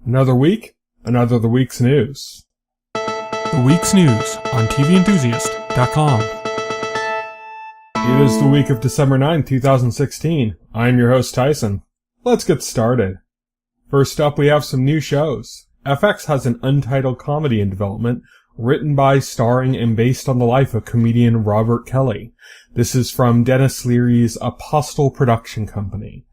Another week, another the week's news. The week's news on TVEnthusiast.com. It is the week of December 9, 2016. I'm your host, Tyson. Let's get started. First up, we have some new shows. FX has an untitled comedy in development, written by, starring, and based on the life of comedian Robert Kelly. This is from Dennis Leary's Apostle Production Company.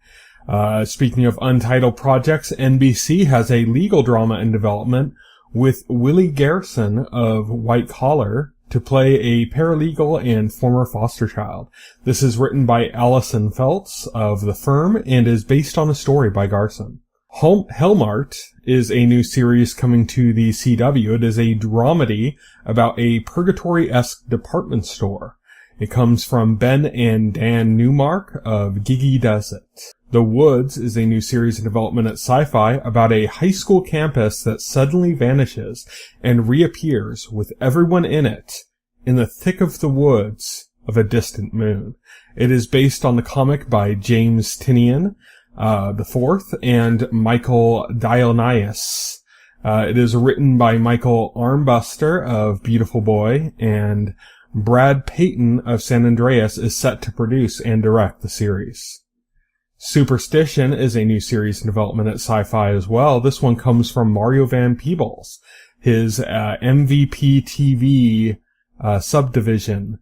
Speaking of untitled projects, NBC has a legal drama in development with Willie Garrison of White Collar to play a paralegal and former foster child. This is written by Allison Feltz of The Firm and is based on a story by Garson. Hellmart is a new series coming to the CW. It is a dramedy about a purgatory-esque department store. It comes from Ben and Dan Newmark of Gigi Does It. The Woods is a new series in development at Sci-Fi about a high school campus that suddenly vanishes and reappears with everyone in it in the thick of the woods of a distant moon. It is based on the comic by James Tynion IV and Michael Dionysius. It is written by Michael Armbuster of Beautiful Boy, and Brad Payton of San Andreas is set to produce and direct the series. Superstition is a new series in development at Sci-Fi as well. This one comes from Mario Van Peebles, his MVP TV subdivision.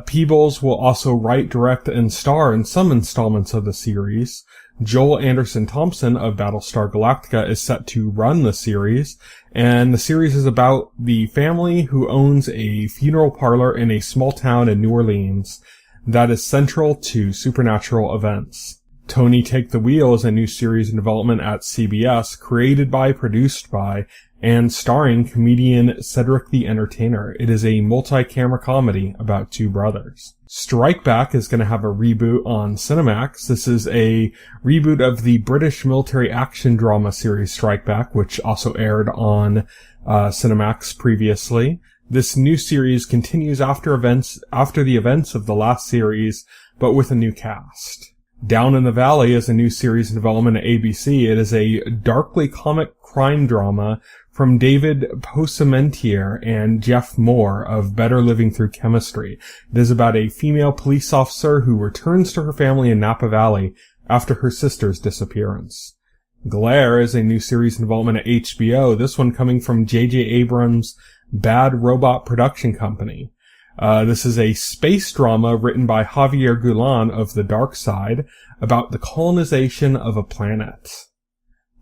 Peebles will also write, direct, and star in some installments of the series. Joel Anderson Thompson of Battlestar Gallactica is set to run the series, and the series is about the family who owns a funeral parlor in a small town in New Orleans that is central to supernatural events. Tony Take the Wheel is a new series in development at CBS, created by, produced by, and starring comedian Cedric the Entertainer. It is a multi-camera comedy about two brothers. Strike Back is going to have a reboot on Cinemax. This is a reboot of the British military action drama series Strike Back, which also aired on Cinemax previously. This new series continues after the events of the last series, but with a new cast. Down in the Valley is a new series in development at ABC. It is a darkly comic crime drama from David Posamentier and Jeff Moore of Better Living Through Chemistry. It is about a female police officer who returns to her family in Napa Valley after her sister's disappearance. Glare is a new series in development at HBO, this one coming from J.J. Abrams' Bad Robot Production Company. This is a space drama written by Javier Gulan of The Dark Side about the colonization of a planet.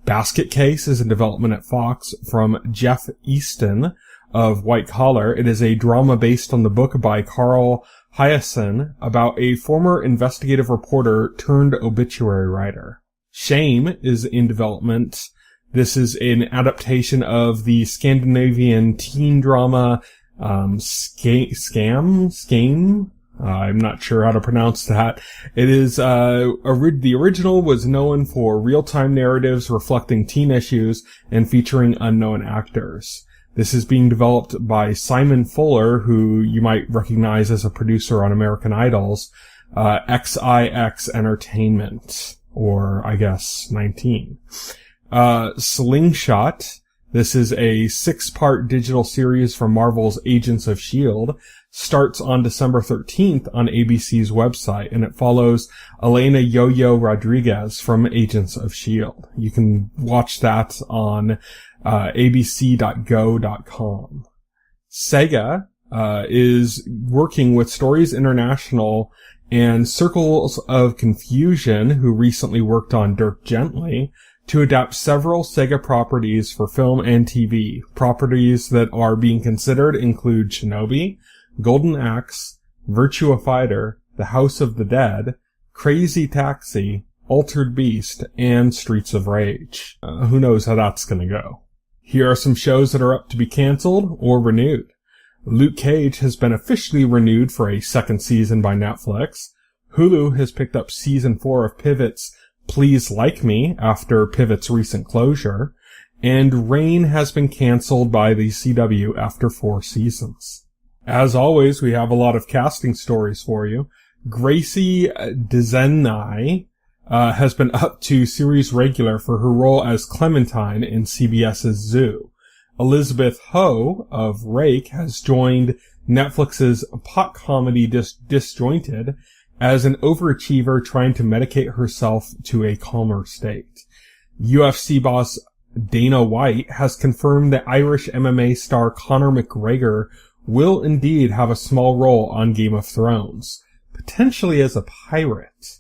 Basket Case is in development at Fox from Jeff Easton of White Collar. It is a drama based on the book by Carl Hyacin about a former investigative reporter turned obituary writer. Shame is in development. This is an adaptation of the Scandinavian teen drama Scam? I'm not sure how to pronounce that. It is, the original was known for real-time narratives reflecting teen issues and featuring unknown actors. This is being developed by Simon Fuller, who you might recognize as a producer on American Idol's, XIX Entertainment, or I guess 19. Slingshot. This is a 6-part digital series from Marvel's Agents of S.H.I.E.L.D., starts on December 13th on ABC's website, and it follows Elena Yo-Yo Rodriguez from Agents of S.H.I.E.L.D. You can watch that on abc.go.com. Sega is working with Stories International and Circles of Confusion, who recently worked on Dirk Gently, to adapt several Sega properties for film and TV. Properties that are being considered include Shinobi, Golden Axe, Virtua Fighter, The House of the Dead, Crazy Taxi, Altered Beast, and Streets of Rage. Who knows how that's gonna go. Here are some shows that are up to be cancelled or renewed. Luke Cage has been officially renewed for a second season by Netflix. Hulu has picked up season 4 of Pivot's Please Like Me after Pivot's recent closure, and Rain has been cancelled by the CW after 4 seasons. As always, we have a lot of casting stories for you. Gracie Dezenai has been upped to series regular for her role as Clementine in CBS's Zoo. Elizabeth Ho of Rake has joined Netflix's pot comedy Disjointed as an overachiever trying to medicate herself to a calmer state. UFC boss Dana White has confirmed that Irish MMA star Conor McGregor will indeed have a small role on Game of Thrones, potentially as a pirate.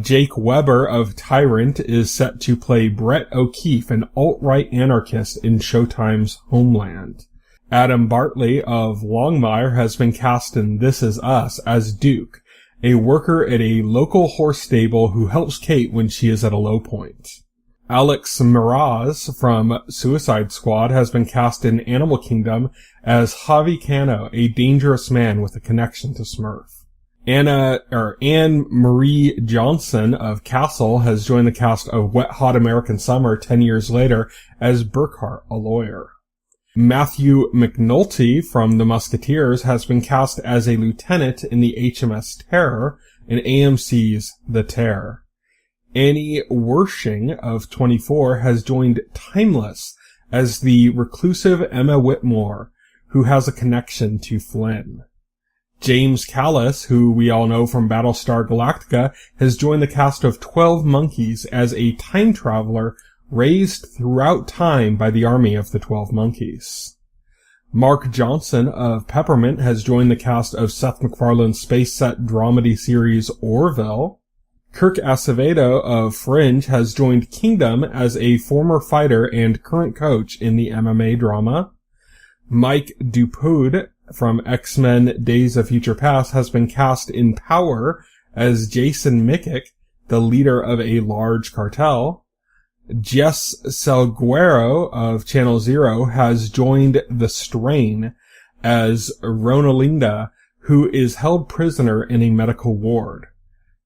Jake Weber of Tyrant is set to play Brett O'Keefe, an alt-right anarchist in Showtime's Homeland. Adam Bartley of Longmire has been cast in This Is Us as Duke, a worker at a local horse stable who helps Kate when she is at a low point. Alex Meraz from Suicide Squad has been cast in Animal Kingdom as Javi Cano, a dangerous man with a connection to Smurf. Anne Marie Johnson of Castle has joined the cast of Wet Hot American Summer 10 years later as Burkhart, a lawyer. Matthew McNulty from the Musketeers has been cast as a lieutenant in the HMS Terror in AMC's The Terror. Annie Wersching of 24 has joined Timeless as the reclusive Emma Whitmore, who has a connection to Flynn. James Callis, who we all know from Battlestar Galactica, has joined the cast of 12 Monkeys as a time traveler raised throughout time by the army of the 12 Monkeys. Mark Johnson of Peppermint has joined the cast of Seth MacFarlane's space set dramedy series Orville. Kirk Acevedo of Fringe has joined Kingdom as a former fighter and current coach in the MMA drama. Mike Dopud from X-Men Days of Future Past has been cast in Power as Jason Mikic, the leader of a large cartel. Jess Salgueiro of Channel Zero has joined The Strain as Ronalinda, who is held prisoner in a medical ward.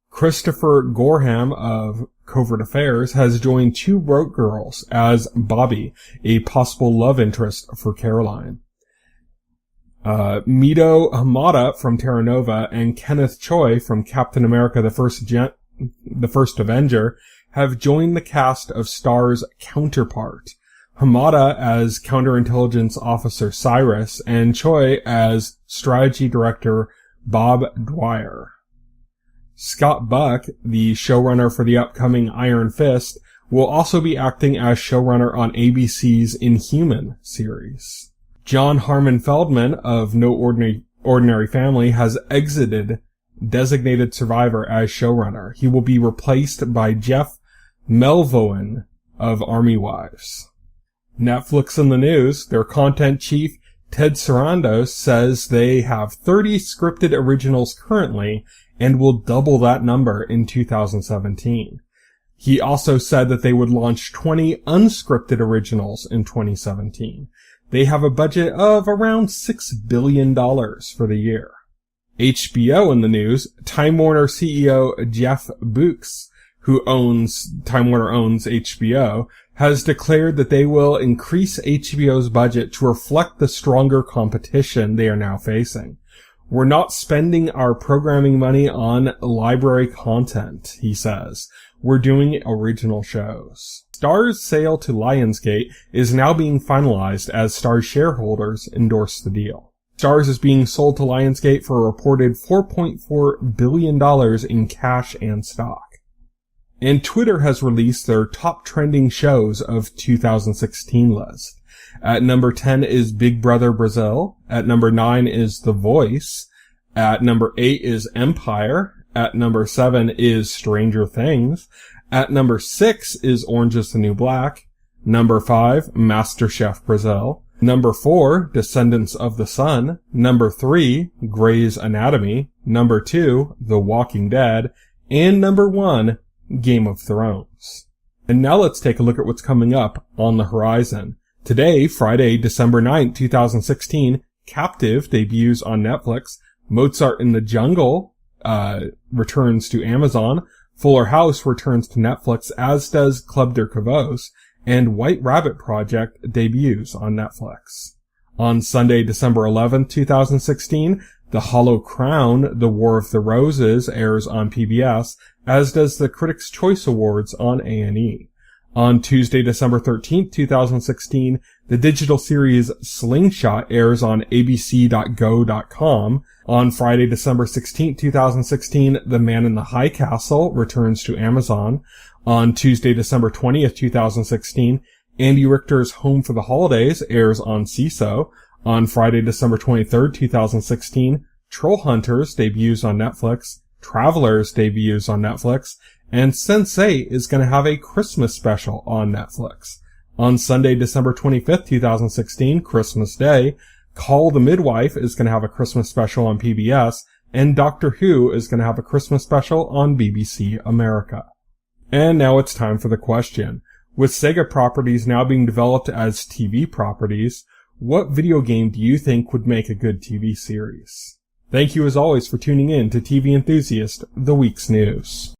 Christopher Gorham of Covert Affairs has joined Two Broke Girls as Bobby, a possible love interest for Caroline. Mido Hamada from Terra Nova and Kenneth Choi from Captain America the First Avenger have joined the cast of Star's Counterpart, Hamada as Counterintelligence Officer Cyrus and Choi as Strategy Director Bob Dwyer. Scott Buck, the showrunner for the upcoming Iron Fist, will also be acting as showrunner on ABC's Inhuman series. John Harmon Feldman of No Ordinary Family has exited Designated Survivor as showrunner. He will be replaced by Jeff Melvoin of Army Wives. Netflix in the news, their content chief, Ted Sarandos, says they have 30 scripted originals currently and will double that number in 2017. He also said that they would launch 20 unscripted originals in 2017. They have a budget of around $6 billion for the year. HBO in the news, Time Warner CEO Jeff Books, who Time Warner owns HBO, has declared that they will increase HBO's budget to reflect the stronger competition they are now facing. We're not spending our programming money on library content, he says. We're doing original shows. Star's sale to Lionsgate is now being finalized as Star's shareholders endorse the deal. Starz is being sold to Lionsgate for a reported $4.4 billion in cash and stock. And Twitter has released their top trending shows of 2016 list. At number 10 is Big Brother Brazil. At number 9 is The Voice. At number 8 is Empire. At number 7 is Stranger Things. At number 6 is Orange is the New Black. Number 5, MasterChef Brazil. Number 4, Descendants of the Sun. Number 3, Grey's Anatomy. Number 2, The Walking Dead. And number 1, Game of Thrones. And now let's take a look at what's coming up on the horizon. Today, Friday, December 9th, 2016, Captive debuts on Netflix. Mozart in the Jungle returns to Amazon. Fuller House returns to Netflix, as does Club der Cavos. And White Rabbit Project debuts on Netflix. On Sunday, December 11th, 2016, The Hollow Crown, The War of the Roses airs on PBS, as does the Critics' Choice Awards on A&E. On Tuesday, December 13th, 2016, the digital series Slingshot airs on abc.go.com. On Friday, December 16th, 2016, The Man in the High Castle returns to Amazon. On Tuesday, December 20th, 2016, Andy Richter's Home for the Holidays airs on CISO. On Friday, December 23rd, 2016, Troll Hunters debuts on Netflix, Travelers debuts on Netflix, and Sense8 is going to have a Christmas special on Netflix. On Sunday, December 25th, 2016, Christmas Day, Call the Midwife is going to have a Christmas special on PBS, and Doctor Who is going to have a Christmas special on BBC America. And now it's time for the question. With Sega properties now being developed as TV properties, what video game do you think would make a good TV series? Thank you as always for tuning in to TV Enthusiast, the week's news.